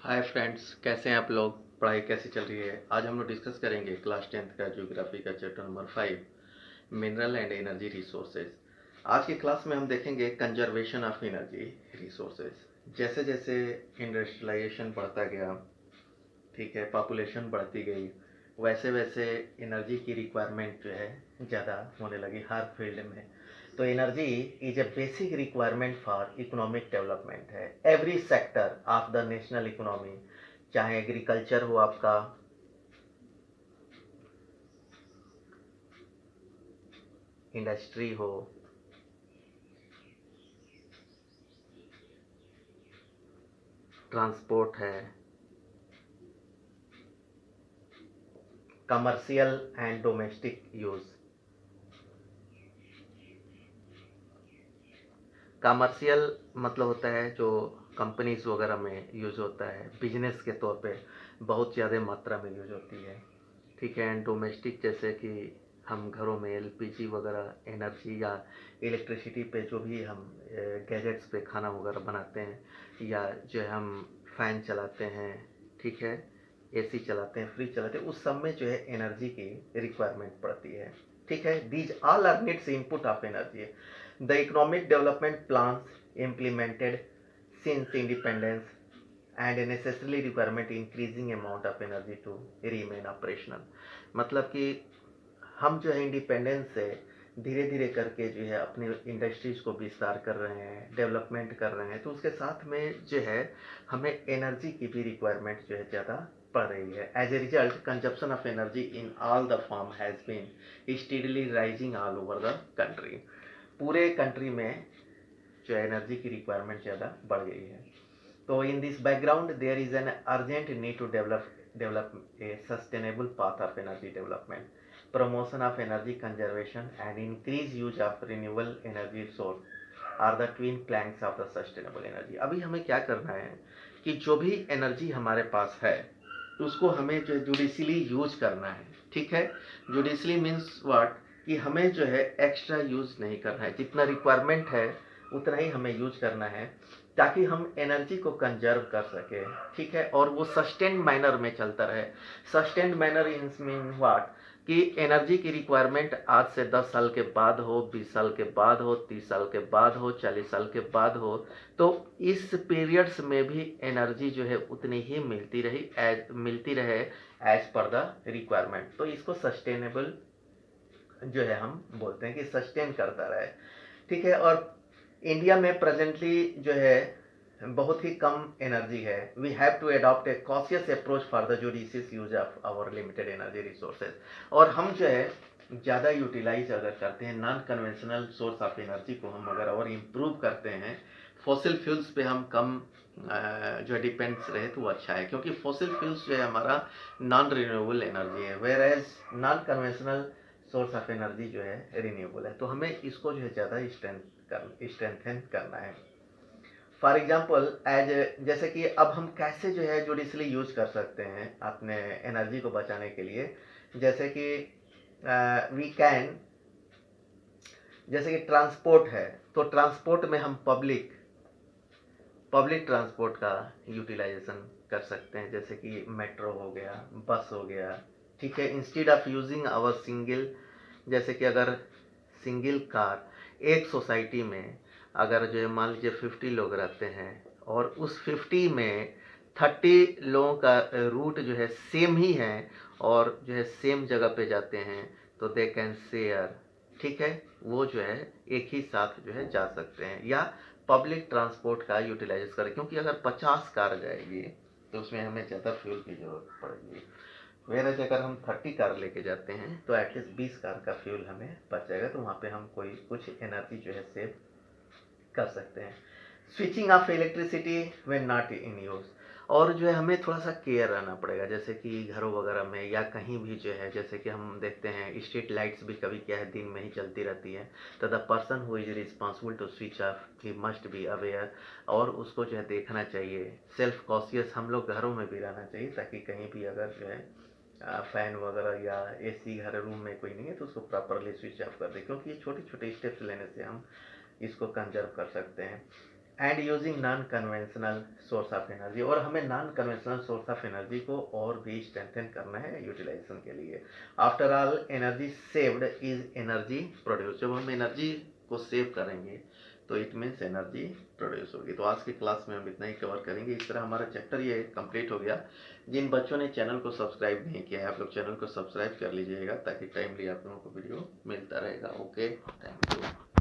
Hi friends, कैसे हैं आप लोग। पढ़ाई कैसी चल रही है। आज हम लोग डिस्कस करेंगे क्लास 10th का ज्योग्राफी का chapter number 5, mineral and energy resources. आज की क्लास में हम देखेंगे कंजर्वेशन ऑफ एनर्जी रिसोर्सेज। जैसे जैसे इंडस्ट्रियलाइजेशन बढ़ता गया, ठीक है, पॉपुलेशन बढ़ती गई, वैसे वैसे एनर्जी की रिक्वायरमेंट जो है ज़्यादा होने लगी हर फील्ड में। तो energy is a basic requirement for economic development है every sector of the national economy. चाहे एग्रीकल्चर हो आपका, इंडस्ट्री हो, ट्रांसपोर्ट है, commercial and domestic use. Commercial मतलब होता है जो कंपनीज वगैरह में यूज़ होता है, बिजनेस के तौर पे बहुत ज़्यादा मात्रा में यूज़ होती है, ठीक है। एंड डोमेस्टिक जैसे कि हम घरों में एलपीजी वगैरह एनर्जी या इलेक्ट्रिसिटी पे जो भी हम गैजेट्स पे खाना वगैरह बनाते हैं, या जो है हम फैन चलाते हैं, ठीक है, एसी चलाते हैं, फ्रिज चलाते हैं, उस सब में जो है एनर्जी की रिक्वायरमेंट पड़ती है, ठीक है। These all are needs input of energy. The economic development plans implemented since independence and necessary requirement increasing amount of energy to remain operational. मतलब कि हम जो है इंडिपेंडेंस से धीरे धीरे करके जो है अपने इंडस्ट्रीज को विस्तार कर रहे हैं, डेवलपमेंट कर रहे हैं, तो उसके साथ में जो है हमें एनर्जी की भी रिक्वायरमेंट जो है ज़्यादा पड़ रही है। As a result consumption of energy in all the form has been steadily rising all over the country. पूरे कंट्री में जो एनर्जी की रिक्वायरमेंट ज़्यादा बढ़ गई है। तो in this background, there is an urgent need to develop a sustainable path of energy development, promotion of energy conservation, and increase use of renewable energy source are the twin planks of the sustainable energy। अभी हमें क्या करना है कि जो भी energy हमारे पास है उसको हमें जो जुडिशली यूज करना है, ठीक है। जुडिशली मीन्स व्हाट, कि हमें जो है एक्स्ट्रा यूज नहीं करना है, जितना रिक्वायरमेंट है उतना ही हमें यूज करना है, ताकि हम एनर्जी को कंजर्व कर सके, ठीक है, और वो सस्टेन्ड मैनर में चलता रहे। सस्टेन्ड मैनर इन्स मीन व्हाट, कि एनर्जी की रिक्वायरमेंट आज से 10 साल के बाद हो, 20 साल के बाद हो, 30 साल के बाद हो, 40 साल के बाद हो, तो इस पीरियड्स में भी एनर्जी जो है उतनी ही मिलती रहे एज पर द रिक्वायरमेंट। तो इसको सस्टेनेबल जो है हम बोलते हैं कि सस्टेन करता रहे, ठीक है। और इंडिया में प्रेजेंटली जो है बहुत ही कम एनर्जी है। We have to adopt a cautious approach for the judicious use of our limited energy resources. और हम जो है ज़्यादा यूटिलाइज अगर करते हैं non conventional source of energy को, हम अगर और इम्प्रूव करते हैं, फॉसिल फ्यूल्स पे हम कम जो डिपेंड्स रहे तो वो अच्छा है, क्योंकि फॉसिल फ्यूल्स जो है हमारा नॉन रिन्यूएबल एनर्जी है, whereas non conventional source of energy जो है रिन्यूएबल है। तो हमें इसको जो है ज़्यादा स्ट्रेंथन करना है। फॉर एग्जाम्पल एज, जैसे कि अब हम कैसे जो है जुडिशली यूज कर सकते हैं अपने एनर्जी को बचाने के लिए। जैसे कि वी कैन, जैसे कि ट्रांसपोर्ट है, तो ट्रांसपोर्ट में हम पब्लिक ट्रांसपोर्ट का यूटिलाइजेशन कर सकते हैं, जैसे कि मेट्रो हो गया, बस हो गया, ठीक है। Instead of using our single, जैसे कि अगर सिंगल कार एक सोसाइटी में अगर जो है मान लीजिए 50 लोग रहते हैं और उस 50 में 30 लोगों का रूट जो है सेम ही है और जो है सेम जगह पे जाते हैं, तो दे कैन शेयर, ठीक है, वो जो है एक ही साथ जो है जा सकते हैं। या पब्लिक ट्रांसपोर्ट का यूटिलाइज करें, क्योंकि अगर 50 कार जाएगी तो उसमें हमें ज़्यादा फ्यूल की जरूरत पड़ेगी। वेयर अगर हम 30 कार लेके जाते हैं तो एटलीस्ट 20 कार का फ्यूल हमें बच जाएगा, तो वहाँ पे हम कोई कुछ एनर्जी जो है सेव कर सकते हैं। Switching off electricity when not in use, और जो है हमें थोड़ा सा केयर रहना पड़ेगा, जैसे कि घरों वगैरह में या कहीं भी जो है, जैसे कि हम देखते हैं स्ट्रीट लाइट्स भी कभी क्या है दिन में ही चलती रहती है, तो the person who is responsible to switch off he must be aware, और उसको जो है देखना चाहिए। सेल्फ कॉशियस हम लोग घरों में भी रहना चाहिए, ताकि कहीं भी अगर जो है फैन वगैरह या एसी घर रूम में कोई नहीं है तो उसको प्रॉपरली स्विच ऑफ कर दे, क्योंकि ये छोटे छोटे स्टेप्स लेने से हम इसको कंजर्व कर सकते हैं। And using non conventional source of energy, और हमें non conventional source of energy को और भी स्ट्रेंथन करना है यूटिलाइजेशन के लिए। After all energy saved is energy produce, जब हम एनर्जी को सेव करेंगे तो इट मीन्स एनर्जी प्रोड्यूस होगी। तो आज की क्लास में हम इतना ही कवर करेंगे। इस तरह हमारा चैप्टर ये कंप्लीट हो गया। जिन बच्चों ने चैनल को सब्सक्राइब नहीं किया है, आप लोग चैनल को सब्सक्राइब कर लीजिएगा ताकि टाइमली आप लोगों को वीडियो मिलता रहेगा। Okay, thank you.